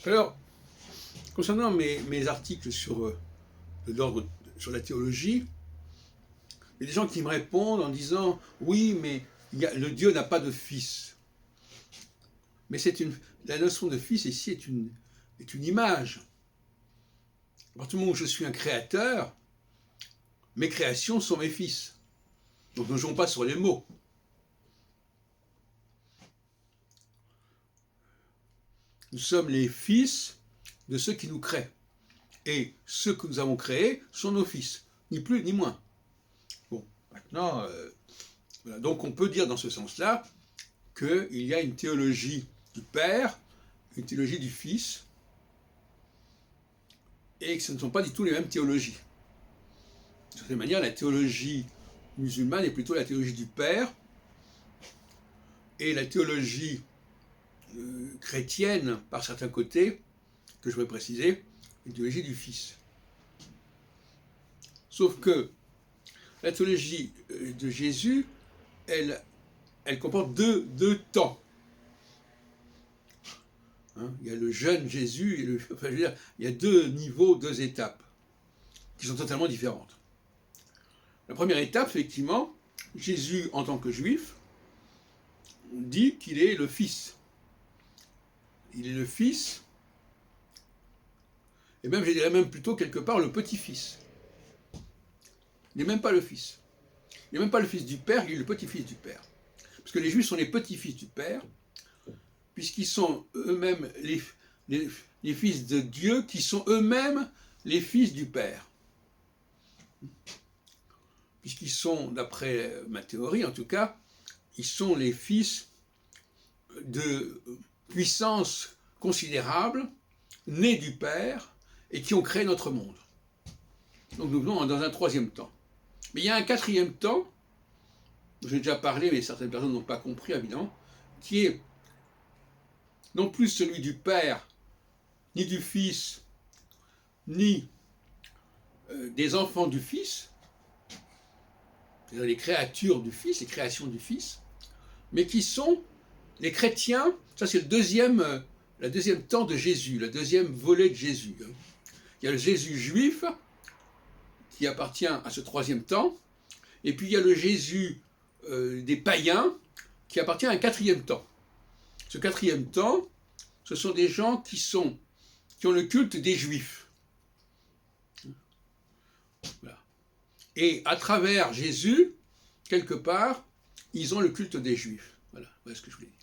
Alors, concernant mes articles sur l'ordre, sur la théologie, il y a des gens qui me répondent en disant « Oui, mais le Dieu n'a pas de fils ». Mais la notion de fils ici est une image. À partir du moment où je suis un créateur, mes créations sont mes fils. Donc ne jouons pas sur les mots. Nous sommes les fils de ceux qui nous créent. Et ceux que nous avons créés sont nos fils, ni plus ni moins. Bon, maintenant, voilà. Donc on peut dire dans ce sens-là qu'il y a une théologie du Père, une théologie du Fils, et que ce ne sont pas du tout les mêmes théologies. De cette manière, la théologie musulmane est plutôt la théologie du Père, et la théologie chrétienne, par certains côtés, que je vais préciser, une théologie du Fils. Sauf que la théologie de Jésus, elle comporte deux temps. Hein, il y a le jeune Jésus, il y a deux niveaux, deux étapes, qui sont totalement différentes. La première étape, effectivement, Jésus, en tant que juif, dit qu'il est le Fils. Il est le Fils, et même, je dirais même plutôt quelque part, le petit-fils. Il n'est même pas le Fils. Il n'est même pas le Fils du Père, il est le petit-fils du Père. Parce que les Juifs sont les petits-fils du Père, puisqu'ils sont eux-mêmes les fils de Dieu, qui sont eux-mêmes les fils du Père. Puisqu'ils sont, d'après ma théorie en tout cas, ils sont les fils de puissance considérable, nés du Père, et qui ont créé notre monde. Donc nous venons dans un troisième temps. Mais il y a un quatrième temps, j'ai déjà parlé, mais certaines personnes n'ont pas compris, évidemment, qui est non plus celui du Père, ni du Fils, ni des enfants du Fils, c'est-à-dire les créatures du Fils, les créations du Fils, mais qui sont les chrétiens. Ça c'est la deuxième temps de Jésus, le deuxième volet de Jésus. Il y a le Jésus juif, qui appartient à ce troisième temps, et puis il y a le Jésus des païens, qui appartient à un quatrième temps. Ce quatrième temps, ce sont des gens qui ont le culte des Juifs. Voilà. Et à travers Jésus, quelque part, ils ont le culte des Juifs. Voilà ce que je voulais dire.